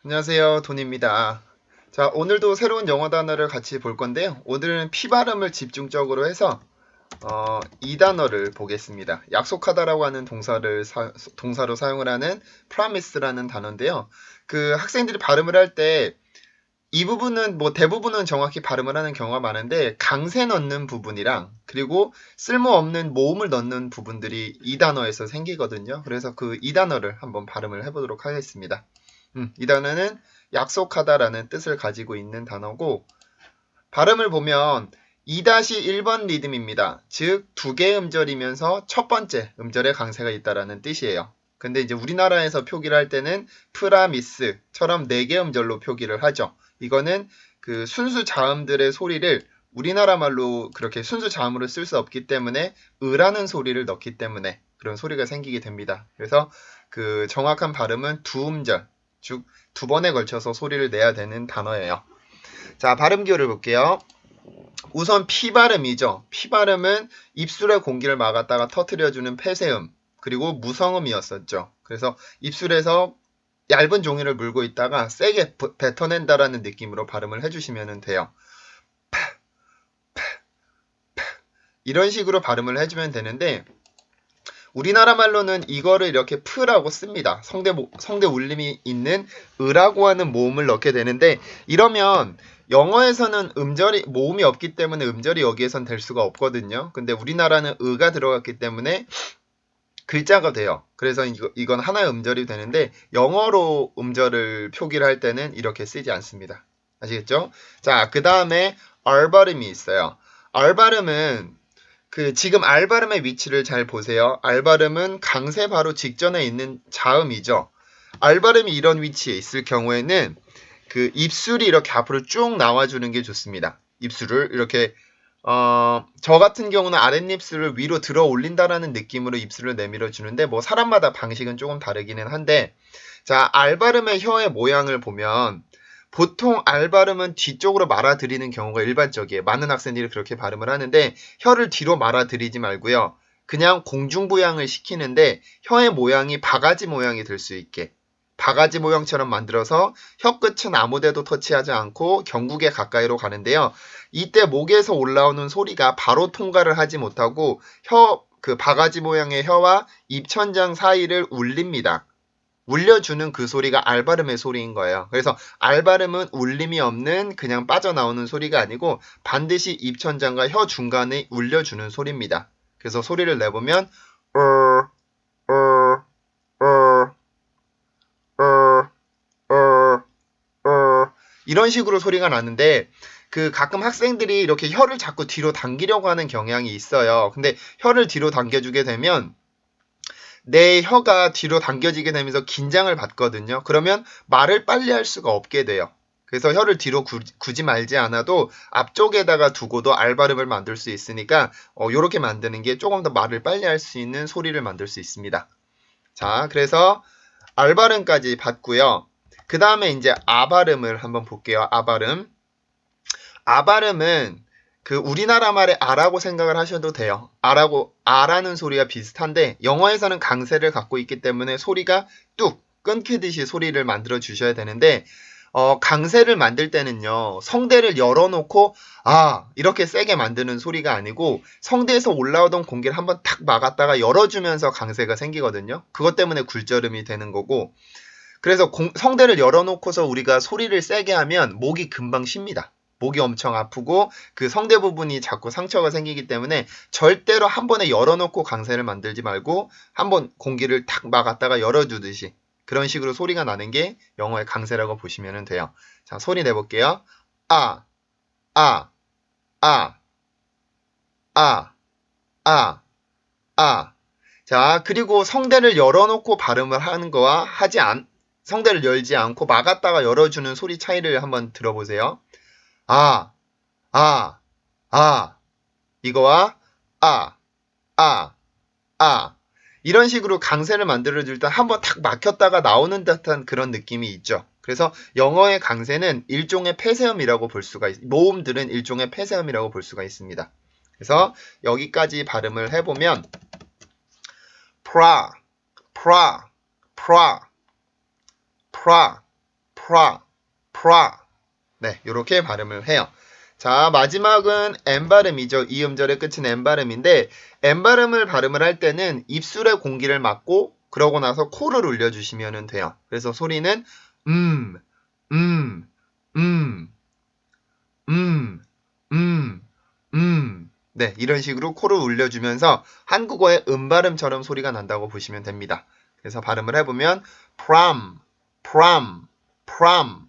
안녕하세요, 돈입니다. 자, 오늘도 새로운 영어 단어를 같이 볼 건데요. 오늘은 피 발음을 집중적으로 해서 이 단어를 보겠습니다. 약속하다라고 하는 동사로 사용을 하는 promise라는 단어인데요. 그 학생들이 발음을 할 때 이 부분은 뭐 대부분은 정확히 발음을 하는 경우가 많은데 강세 넣는 부분이랑 그리고 쓸모없는 모음을 넣는 부분들이 이 단어에서 생기거든요. 그래서 그 이 단어를 한번 발음을 해보도록 하겠습니다. 이 단어는 약속하다라는 뜻을 가지고 있는 단어고 발음을 보면 2-1번 리듬입니다. 즉, 두 개의 음절이면서 첫 번째 음절에 강세가 있다라는 뜻이에요. 근데 이제 우리나라에서 표기를 할 때는 프라미스처럼 네 개 음절로 표기를 하죠. 이거는 그 순수 자음들의 소리를 우리나라 말로 그렇게 순수 자음으로 쓸 수 없기 때문에 으라는 소리를 넣기 때문에 그런 소리가 생기게 됩니다. 그래서 그 정확한 발음은 두 음절, 즉 두 번에 걸쳐서 소리를 내야 되는 단어예요. 자, 발음 기호를 볼게요. 우선 피 발음이죠. 피 발음은 입술의 공기를 막았다가 터트려주는 폐쇄음, 그리고 무성음이었었죠. 그래서 입술에서 얇은 종이를 물고 있다가 세게 뱉어낸다라는 느낌으로 발음을 해주시면 돼요. 이런 식으로 발음을 해주면 되는데 우리나라 말로는 이거를 이렇게 프라고 씁니다. 성대 울림이 있는 으라고 하는 모음을 넣게 되는데 이러면 영어에서는 모음이 없기 때문에 음절이 여기에선 될 수가 없거든요. 근데 우리나라는 으가 들어갔기 때문에 글자가 돼요. 그래서 이건 하나의 음절이 되는데 영어로 음절을 표기를 할 때는 이렇게 쓰지 않습니다. 아시겠죠? 자, 그 다음에 R 발음이 있어요. R 발음은 지금 R 발음의 위치를 잘 보세요. R 발음은 강세 바로 직전에 있는 자음이죠. R 발음이 이런 위치에 있을 경우에는 그 입술이 이렇게 앞으로 쭉 나와주는 게 좋습니다. 입술을 이렇게 저 같은 경우는 아랫입술을 위로 들어 올린다라는 느낌으로 입술을 내밀어 주는데 뭐 사람마다 방식은 조금 다르기는 한데 자, R 발음의 혀의 모양을 보면 보통 R 발음은 뒤쪽으로 말아들이는 경우가 일반적이에요. 많은 학생들이 그렇게 발음을 하는데 혀를 뒤로 말아들이지 말고요. 그냥 공중부양을 시키는데 혀의 모양이 바가지 모양이 될 수 있게 바가지 모양처럼 만들어서 혀 끝은 아무데도 터치하지 않고 경국에 가까이로 가는데요. 이때 목에서 올라오는 소리가 바로 통과를 하지 못하고 그 바가지 모양의 혀와 입천장 사이를 울립니다. 울려주는 그 소리가 R 발음의 소리인 거예요. 그래서 R 발음은 울림이 없는 그냥 빠져나오는 소리가 아니고 반드시 입천장과 혀 중간에 울려주는 소리입니다. 그래서 소리를 내보면 이런 식으로 소리가 나는데 가끔 학생들이 이렇게 혀를 자꾸 뒤로 당기려고 하는 경향이 있어요. 근데 혀를 뒤로 당겨주게 되면 내 혀가 뒤로 당겨지게 되면서 긴장을 받거든요. 그러면 말을 빨리 할 수가 없게 돼요. 그래서 혀를 뒤로 굳이 말지 않아도 앞쪽에다가 두고도 R 발음을 만들 수 있으니까 이렇게 만드는 게 조금 더 말을 빨리 할 수 있는 소리를 만들 수 있습니다. 자, 그래서 R 발음까지 봤고요. 그 다음에 이제 아 발음을 한번 볼게요. 아 발음. 아 발음은 우리나라 말의 아라고 생각을 하셔도 돼요. 아라는 소리가 비슷한데 영어에서는 강세를 갖고 있기 때문에 소리가 뚝 끊기듯이 소리를 만들어 주셔야 되는데 강세를 만들 때는요. 성대를 열어놓고 이렇게 세게 만드는 소리가 아니고 성대에서 올라오던 공기를 한번 탁 막았다가 열어주면서 강세가 생기거든요. 그것 때문에 굴절음이 되는 거고 그래서 성대를 열어놓고서 우리가 소리를 세게 하면 목이 금방 쉽니다. 목이 엄청 아프고 그 성대 부분이 자꾸 상처가 생기기 때문에 절대로 한 번에 열어놓고 강세를 만들지 말고 한번 공기를 탁 막았다가 열어주듯이 그런 식으로 소리가 나는 게 영어의 강세라고 보시면 돼요. 자, 소리 내볼게요. 아, 아, 아, 아, 아, 아. 자, 그리고 성대를 열어놓고 발음을 하는 거와 성대를 열지 않고 막았다가 열어주는 소리 차이를 한번 들어보세요. 아, 아, 아. 이거와 아, 아, 아. 이런 식으로 강세를 만들어줄 때 한번 탁 막혔다가 나오는 듯한 그런 느낌이 있죠. 그래서 영어의 강세는 일종의 폐쇄음이라고 모음들은 일종의 폐쇄음이라고 볼 수가 있습니다. 그래서 여기까지 발음을 해보면 pra, pra, pra, pra, pra. 네, 이렇게 발음을 해요. 자, 마지막은 N 발음이죠. 이 음절의 끝은 N 발음인데 N 발음을 발음을 할 때는 입술에 공기를 막고 그러고 나서 코를 울려주시면 돼요. 그래서 소리는 음, 음, 네, 이런 식으로 코를 울려주면서 한국어의 발음처럼 소리가 난다고 보시면 됩니다. 그래서 발음을 해보면 prom, prom, prom,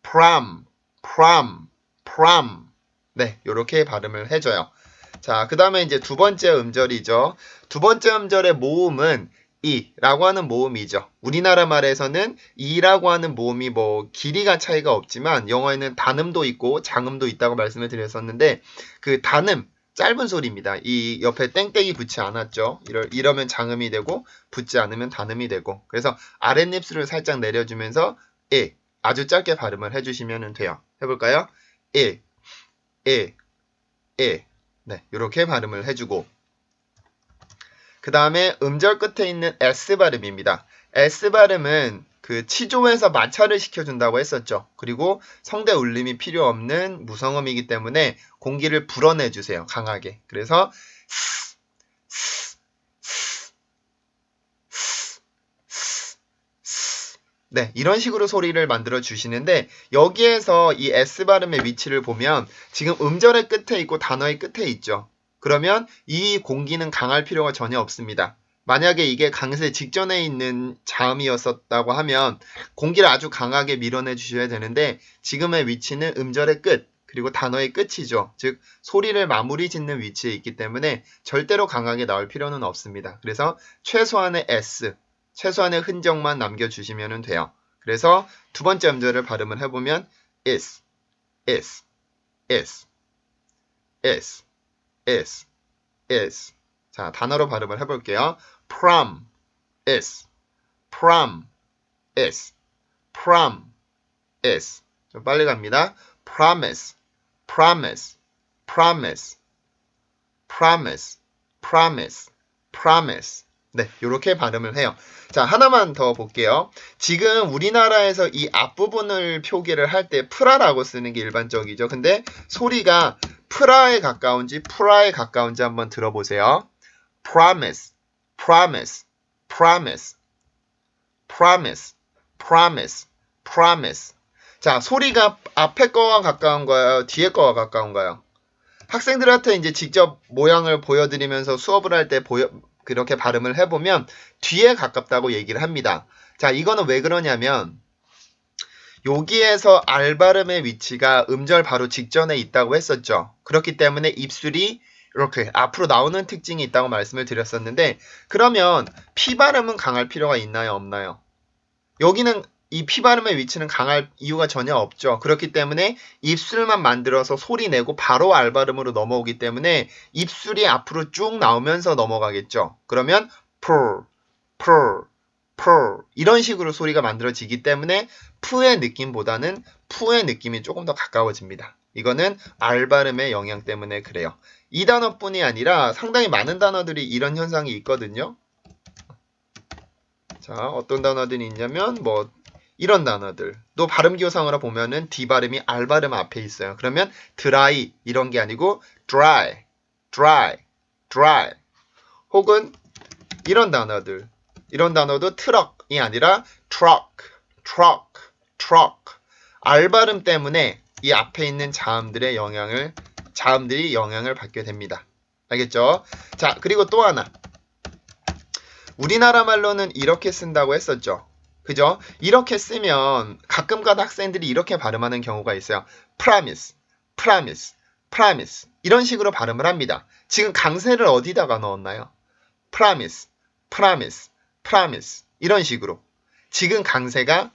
prom, prom, prom. 네, 이렇게 발음을 해줘요. 자, 그 다음에 이제 두 번째 음절이죠. 두 번째 음절의 모음은 이라고 하는 모음이죠. 우리나라 말에서는 이라고 하는 모음이 뭐 길이가 차이가 없지만 영어에는 단음도 있고 장음도 있다고 말씀을 드렸었는데 그 단음 짧은 소리입니다. 이 옆에 땡땡이 붙지 않았죠. 이러면 장음이 되고 붙지 않으면 단음이 되고 그래서 아랫입술을 살짝 내려주면서 아주 짧게 발음을 해주시면 돼요. 해볼까요? 네, 이렇게 발음을 해주고 그 다음에 음절 끝에 있는 S 발음입니다. S 발음은 그 치조에서 마찰을 시켜준다고 했었죠. 그리고 성대 울림이 필요 없는 무성음이기 때문에 공기를 불어내주세요. 강하게. 그래서 네, 이런 식으로 소리를 만들어 주시는데 여기에서 이 S 발음의 위치를 보면 지금 음절의 끝에 있고 단어의 끝에 있죠. 그러면 이 공기는 강할 필요가 전혀 없습니다. 만약에 이게 강세 직전에 있는 자음이었었다고 하면 공기를 아주 강하게 밀어내 주셔야 되는데 지금의 위치는 음절의 끝 그리고 단어의 끝이죠. 즉 소리를 마무리 짓는 위치에 있기 때문에 절대로 강하게 나올 필요는 없습니다. 그래서 최소한의 S, 최소한의 흔적만 남겨주시면 돼요. 그래서 두 번째 음절을 발음을 해보면 is. 자, 단어로 발음을 해볼게요. prom, is. 좀 빨리 갑니다. promise. 네, 이렇게 발음을 해요. 자, 하나만 더 볼게요. 지금 우리나라에서 이 앞부분을 표기를 할 때 프라라고 쓰는 게 일반적이죠. 근데 소리가 프라에 가까운지 프라에 가까운지 한번 들어보세요. promise. 자, 소리가 앞에 거와 가까운가요? 뒤에 거와 가까운가요? 학생들한테 이제 직접 모양을 보여드리면서 수업을 할 때 그렇게 발음을 해보면 뒤에 가깝다고 얘기를 합니다. 자, 이거는 왜 그러냐면 여기에서 R 발음의 위치가 음절 바로 직전에 있다고 했었죠. 그렇기 때문에 입술이 이렇게 앞으로 나오는 특징이 있다고 말씀을 드렸었는데 그러면 P 발음은 강할 필요가 있나요? 없나요? 여기는 이 P 발음의 위치는 강할 이유가 전혀 없죠. 그렇기 때문에 입술만 만들어서 소리 내고 바로 R 발음으로 넘어오기 때문에 입술이 앞으로 쭉 나오면서 넘어가겠죠. 그러면 purr 이런 식으로 소리가 만들어지기 때문에 P의 느낌보다는 P의 느낌이 조금 더 가까워집니다. 이거는 R 발음의 영향 때문에 그래요. 이 단어뿐이 아니라 상당히 많은 단어들이 이런 현상이 있거든요. 자, 어떤 단어들이 있냐면 뭐 이런 단어들. 또 발음 기호상으로 보면은 D 발음이 R 발음 앞에 있어요. 그러면 dry 이런 게 아니고 dry. 혹은 이런 단어들. 이런 단어도 트럭이 아니라 truck. R 발음 때문에 이 앞에 있는 자음들이 영향을 받게 됩니다. 알겠죠? 자, 그리고 또 하나. 우리나라 말로는 이렇게 쓴다고 했었죠. 그죠? 이렇게 쓰면 가끔가다 학생들이 이렇게 발음하는 경우가 있어요. promise. 이런 식으로 발음을 합니다. 지금 강세를 어디다가 넣었나요? promise. 이런 식으로. 지금 강세가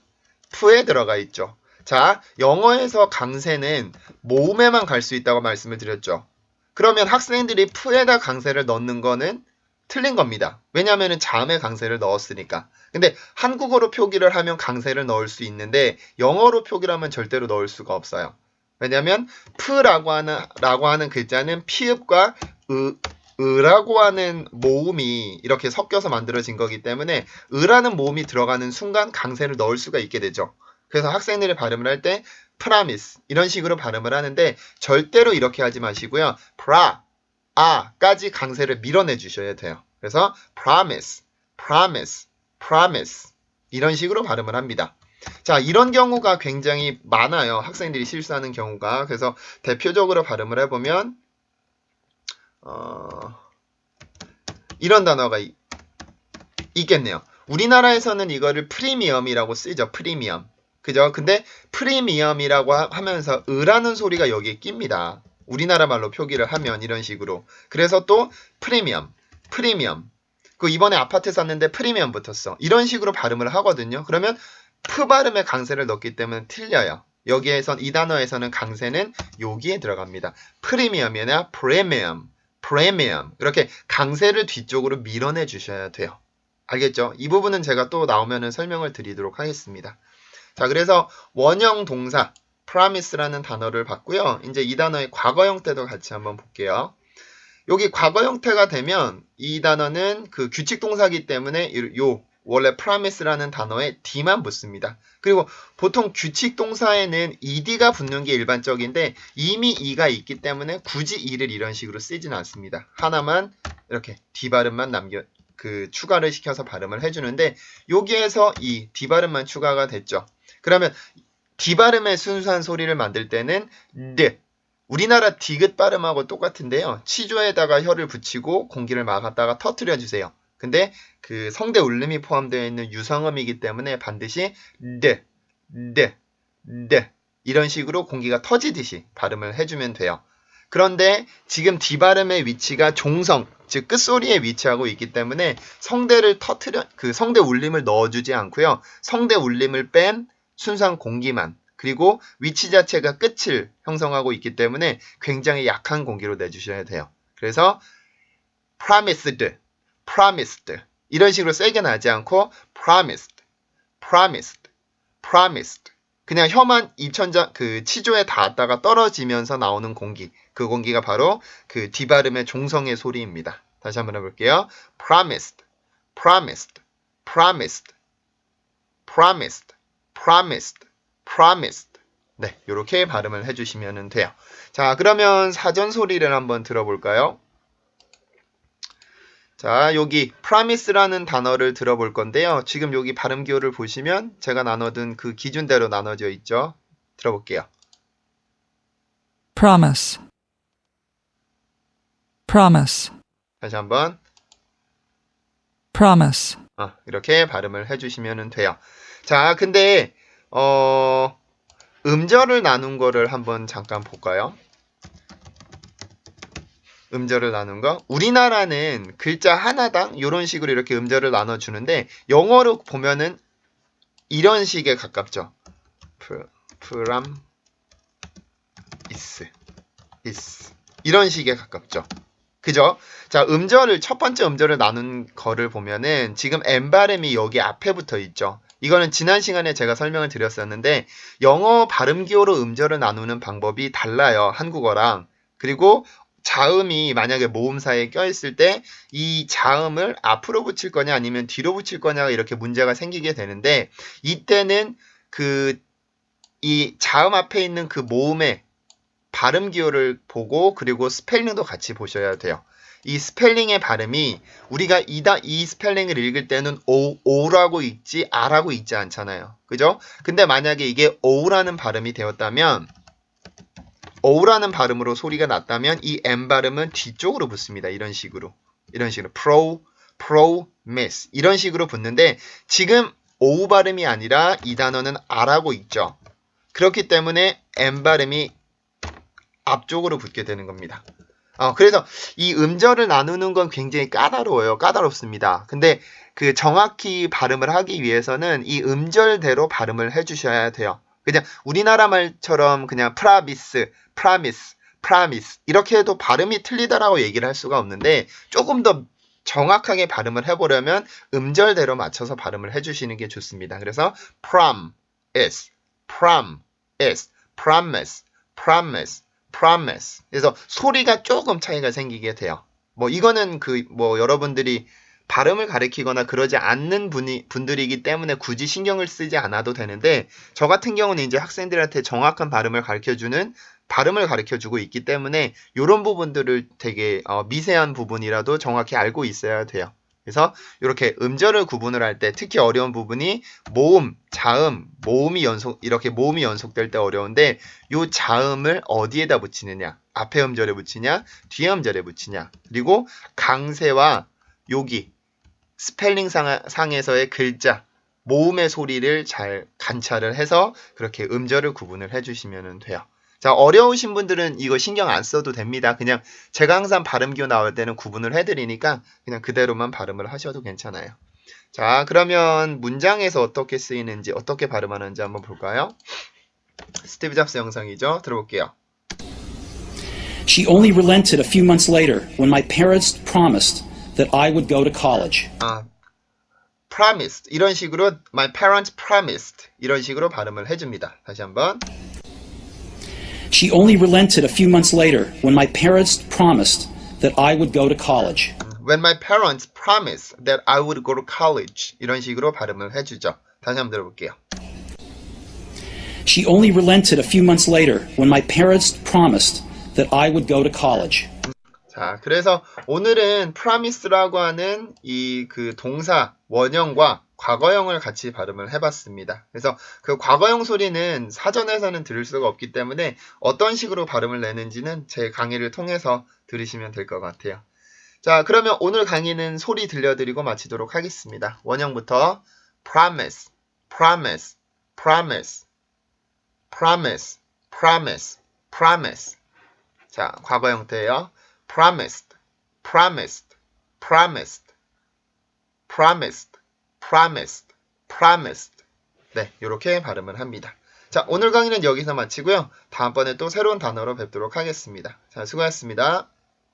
P에 들어가 있죠. 자, 영어에서 강세는 모음에만 갈 수 있다고 말씀을 드렸죠. 그러면 학생들이 P에다 강세를 넣는 거는 틀린 겁니다. 왜냐하면 자음에 강세를 넣었으니까. 근데 한국어로 표기를 하면 강세를 넣을 수 있는데 영어로 표기를 하면 절대로 넣을 수가 없어요. 왜냐하면 P라고 하는 글자는 피읍과 으라고 하는 모음이 이렇게 섞여서 만들어진 거기 때문에 으라는 모음이 들어가는 순간 강세를 넣을 수가 있게 되죠. 그래서 학생들이 발음을 할 때 promise 이런 식으로 발음을 하는데 절대로 이렇게 하지 마시고요. 까지 강세를 밀어내 주셔야 돼요. 그래서 promise, promise, promise 이런 식으로 발음을 합니다. 자, 이런 경우가 굉장히 많아요. 학생들이 실수하는 경우가. 그래서 대표적으로 발음을 해보면 이런 단어가 있겠네요. 우리나라에서는 이거를 프리미엄이라고 쓰죠. 프리미엄. 그죠? 근데 프리미엄이라고 하면서 으라는 소리가 여기에 낍니다. 우리나라 말로 표기를 하면 이런 식으로. 그래서 또 프리미엄. 그 이번에 아파트 샀는데 프리미엄 붙었어. 이런 식으로 발음을 하거든요. 그러면 프 발음에 강세를 넣기 때문에 틀려요. 여기에선 이 단어에서는 강세는 여기에 들어갑니다. 프리미엄이 아니라 프리미엄. 이렇게 강세를 뒤쪽으로 밀어내 주셔야 돼요. 알겠죠? 이 부분은 제가 또 나오면은 설명을 드리도록 하겠습니다. 자, 그래서 원형 동사 promise라는 단어를 봤고요. 이제 이 단어의 과거 형태도 같이 한번 볼게요. 여기 과거 형태가 되면 이 단어는 그 규칙 동사이기 때문에 원래 promise라는 단어에 d만 붙습니다. 그리고 보통 규칙 동사에는 ed가 붙는 게 일반적인데 이미 e가 있기 때문에 굳이 e를 이런 식으로 쓰지는 않습니다. 하나만 이렇게 d 발음만 추가를 시켜서 발음을 해주는데 여기에서 이 d 발음만 추가가 됐죠. 그러면 d 발음의 순수한 소리를 만들 때는 우리나라 디귿 발음하고 똑같은데요. 치조에다가 혀를 붙이고 공기를 막았다가 터뜨려 주세요. 근데 그 성대 울림이 포함되어 있는 유성음이기 때문에 반드시 이런 식으로 공기가 터지듯이 발음을 해주면 돼요. 그런데 지금 D 발음의 위치가 종성, 즉 끝소리에 위치하고 있기 때문에 성대를 성대 울림을 넣어주지 않고요. 성대 울림을 뺀 순수한 공기만, 그리고 위치 자체가 끝을 형성하고 있기 때문에 굉장히 약한 공기로 내주셔야 돼요. 그래서 promised 이런 식으로 세게 나지 않고 promised 그냥 혀만 입천장 치조에 닿았다가 떨어지면서 나오는 공기, 그 공기가 바로 그 D 발음의 종성의 소리입니다. 다시 한번 해볼게요. promised. 네, 이렇게 발음을 해주시면 돼요. 자, 그러면 사전 소리를 한번 들어볼까요? 자, 여기 promise라는 단어를 들어볼 건데요. 지금 여기 발음 기호를 보시면 제가 나눠둔 그 기준대로 나눠져 있죠. 들어볼게요. promise. 다시 한번. promise. 이렇게 발음을 해주시면 돼요. 자, 근데 음절을 나눈 거를 한번 잠깐 볼까요? 음절을 나눈 거. 우리나라는 글자 하나당 이런 식으로 이렇게 음절을 나눠주는데 영어로 보면은 이런 식에 가깝죠. is 이런 식에 가깝죠. 그죠? 자, 첫 번째 음절을 나눈 거를 보면은 지금 M 발음이 여기 앞에 붙어 있죠. 이거는 지난 시간에 제가 설명을 드렸었는데 영어 발음 기호로 음절을 나누는 방법이 달라요. 한국어랑. 그리고 자음이 만약에 모음사에 껴있을 때 이 자음을 앞으로 붙일 거냐 아니면 뒤로 붙일 거냐가 이렇게 문제가 생기게 되는데 이때는 이 자음 앞에 있는 그 모음의 발음 기호를 보고 그리고 스펠링도 같이 보셔야 돼요. 이 스펠링의 발음이 우리가 이 스펠링을 읽을 때는 오라고 읽지 아라고 읽지 않잖아요. 그죠? 근데 만약에 이게 오라는 발음이 되었다면 오라는 발음으로 소리가 났다면 이 M 발음은 뒤쪽으로 붙습니다. 이런 식으로 promise 이런 식으로 붙는데 지금 O 발음이 아니라 이 단어는 아라고 읽죠. 그렇기 때문에 M 발음이 앞쪽으로 붙게 되는 겁니다. 그래서 이 음절을 나누는 건 굉장히 까다롭습니다. 근데 그 정확히 발음을 하기 위해서는 이 음절대로 발음을 해주셔야 돼요. 그냥 우리나라 말처럼 그냥 promise 이렇게 해도 발음이 틀리다라고 얘기를 할 수가 없는데 조금 더 정확하게 발음을 해보려면 음절대로 맞춰서 발음을 해주시는 게 좋습니다. 그래서 promise. 그래서 소리가 조금 차이가 생기게 돼요. 이거는 여러분들이 발음을 가리키거나 그러지 않는 분들이기 때문에 굳이 신경을 쓰지 않아도 되는데 저 같은 경우는 이제 학생들한테 정확한 발음을 가르쳐주고 있기 때문에 이런 부분들을 되게 미세한 부분이라도 정확히 알고 있어야 돼요. 그래서 이렇게 음절을 구분을 할 때 특히 어려운 부분이 모음, 자음, 이렇게 모음이 연속될 때 어려운데 이 자음을 어디에다 붙이느냐, 앞에 음절에 붙이냐, 뒤에 음절에 붙이냐, 그리고 강세와 요기, 스펠링 상에서의 글자, 모음의 소리를 잘 관찰을 해서 그렇게 음절을 구분을 해주시면 돼요. 자, 어려우신 분들은 이거 신경 안 써도 됩니다. 그냥 제가 항상 발음기호 나올 때는 구분을 해드리니까 그냥 그대로만 발음을 하셔도 괜찮아요. 자, 그러면 문장에서 어떻게 쓰이는지, 어떻게 발음하는지 한번 볼까요? 스티브 잡스 영상이죠. 들어볼게요. She only relented a few months later when my parents promised that I would go to college. promised. 이런 식으로 my parents promised. 이런 식으로 발음을 해줍니다. 다시 한번. She only relented a few months later when my parents promised that I would go to college. When my parents promised that I would go to college. 이런 식으로 발음을 해주죠. 다시 한번 들어볼게요. She only relented a few months later when my parents promised that I would go to college. 자, 그래서 오늘은 promise라고 하는 이 그 동사 원형과 과거형을 같이 발음을 해봤습니다. 그래서 그 과거형 소리는 사전에서는 들을 수가 없기 때문에 어떤 식으로 발음을 내는지는 제 강의를 통해서 들으시면 될 것 같아요. 자, 그러면 오늘 강의는 소리 들려드리고 마치도록 하겠습니다. 원형부터 promise, promise, promise, promise, promise, promise. 자, 과거 형태예요. promised, promised, promised, promised, promised, promised. 네, 이렇게 발음을 합니다. 자, 오늘 강의는 여기서 마치고요. 다음번에 또 새로운 단어로 뵙도록 하겠습니다. 자, 수고하셨습니다.